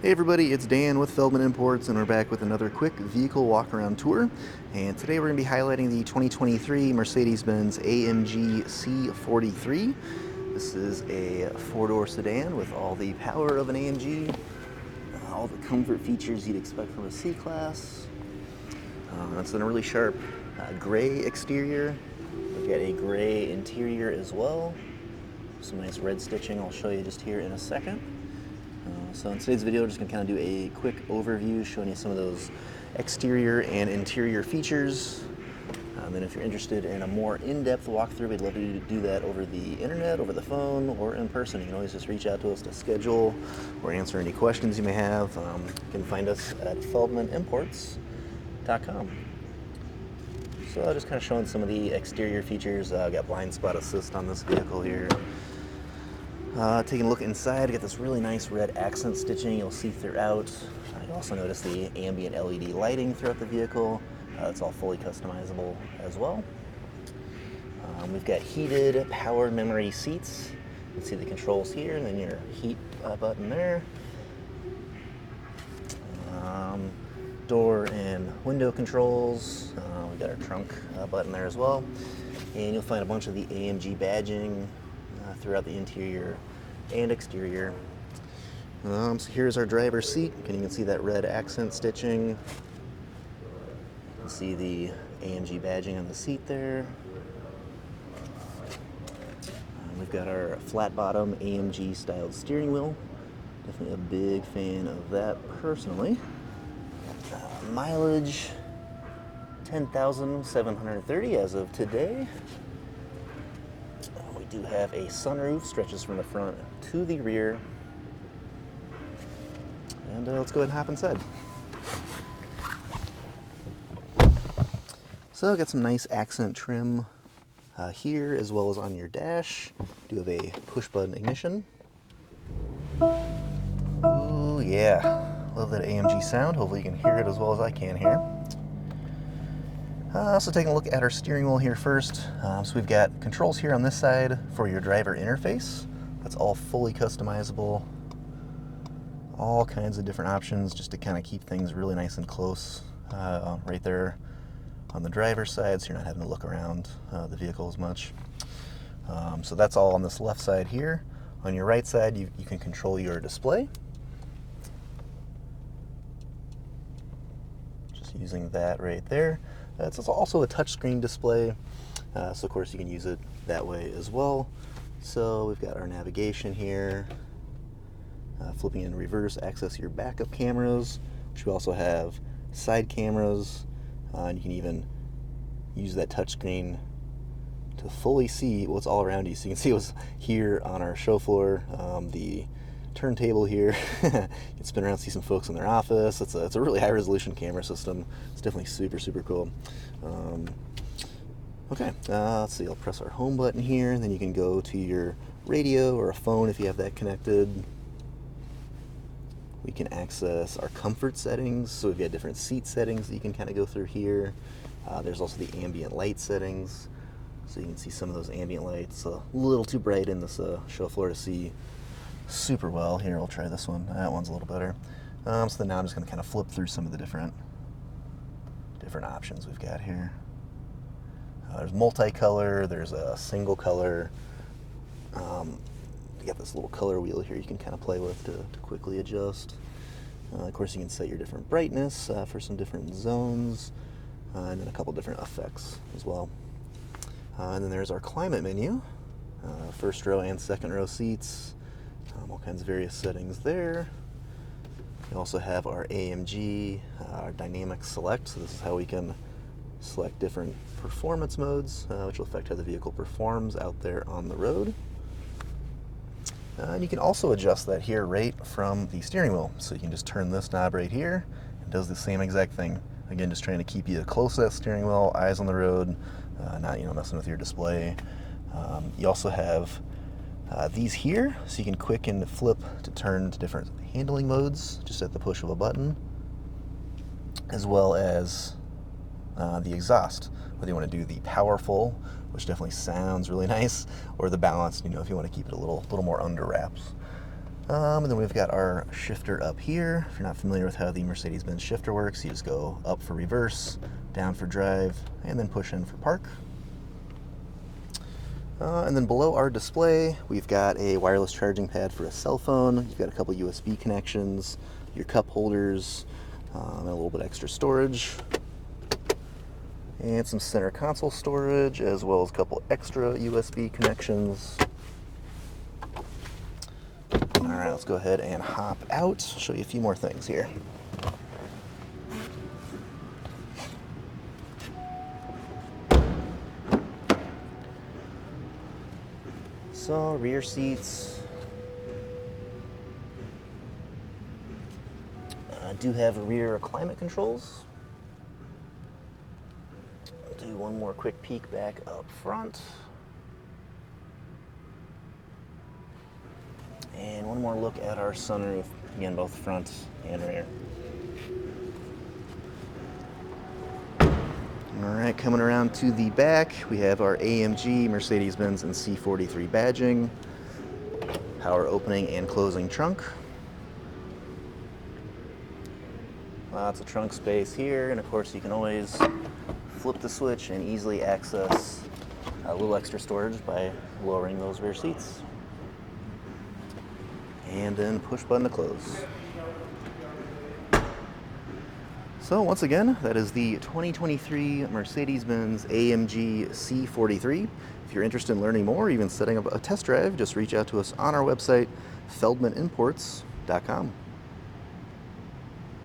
Hey everybody, it's Dan with Feldmann Imports, and we're back with another quick vehicle walk-around tour. And today we're going to be highlighting the 2023 Mercedes-Benz AMG C43. This is a four-door sedan with all the power of an AMG, all the comfort features you'd expect from a C-Class. It's in a really sharp gray exterior. We've got a gray interior as well. Some nice red stitching I'll show you just here in a second. So in today's video, we're just going to kind of do a quick overview showing you some of those exterior and interior features. And if you're interested in a more in-depth walkthrough, we'd love to do that over the internet, over the phone, or in person. You can always just reach out to us to schedule or answer any questions you may have. You can find us at feldmanimports.com. So just kind of showing some of the exterior features. I've got blind spot assist on this vehicle here. Taking a look inside, got this really nice red accent stitching you'll see throughout. You'll also notice the ambient LED lighting throughout the vehicle. It's all fully customizable as well. We've got heated power memory seats. You can see the controls here, and then your heat button there. Door and window controls. We've got our trunk button there as well. And you'll find a bunch of the AMG badging throughout the interior and exterior. So here's our driver's seat. You can see that red accent stitching. You can see the AMG badging on the seat there. We've got our flat bottom AMG styled steering wheel. Definitely a big fan of that personally. Mileage 10,730 as of today. We do have a sunroof, stretches from the front to the rear. And let's go ahead and hop inside. So I've got some nice accent trim here as well as on your dash. Do have a push button ignition. Oh yeah, love that AMG sound. Hopefully you can hear it as well as I can here. So taking a look at our steering wheel here first. So we've got controls here on this side for your driver interface. That's all fully customizable. All kinds of different options just to kind of keep things really nice and close right there on the driver's side, so you're not having to look around the vehicle as much. So that's all on this left side here. On your right side, you can control your display. Just using that right there. It's also a touchscreen display, so of course you can use it that way as well. So we've got our navigation here, flipping in reverse, access your backup cameras, which we also have side cameras, and you can even use that touchscreen to fully see what's all around you. So you can see what's here on our show floor, the turntable here. You can spin around, see some folks in their office. It's a really high resolution camera system. It's definitely super cool. Okay, let's see, I'll press our home button here, and then you can go to your radio or a phone if you have that connected. We can access our comfort settings, so we've got different seat settings that you can kind of go through here. There's also the ambient light settings, so you can see some of those ambient lights. A little too bright in this show floor to see super well. Here, we'll try this one. That one's a little better. So then now I'm just going to kind of flip through some of the different options we've got here. There's multicolor, there's a single color. You got this little color wheel here you can kind of play with to quickly adjust. Of course, you can set your different brightness for some different zones, and then a couple different effects as well. And then there's our climate menu, first row and second row seats. All kinds of various settings there. We also have our AMG, our dynamic select. So this is how we can select different performance modes, which will affect how the vehicle performs out there on the road. And you can also adjust that here right from the steering wheel. So you can just turn this knob right here. It does the same exact thing. Again, just trying to keep you close to that steering wheel, eyes on the road, not messing with your display. You also have these here, so you can quick and flip to turn to different handling modes just at the push of a button, as well as the exhaust, whether you want to do the powerful, which definitely sounds really nice, or the balanced, if you want to keep it a little more under wraps. And then we've got our shifter up here. If you're not familiar with how the Mercedes-Benz shifter works, you just go up for reverse, down for drive, and then push in for park. And then below our display, we've got a wireless charging pad for a cell phone. You've got a couple USB connections, your cup holders, and a little bit extra storage. And some center console storage, as well as a couple extra USB connections. All right, let's go ahead and hop out, show you a few more things here. So, rear seats do have rear climate controls. I'll do one more quick peek back up front. And one more look at our sunroof, again, both front and rear. All right, coming around to the back, we have our AMG, Mercedes-Benz, and C43 badging, power opening and closing trunk. Lots of trunk space here, and of course you can always flip the switch and easily access a little extra storage by lowering those rear seats. And then push button to close. So once again, that is the 2023 Mercedes-Benz AMG C43. If you're interested in learning more, or even setting up a test drive, just reach out to us on our website, feldmanimports.com.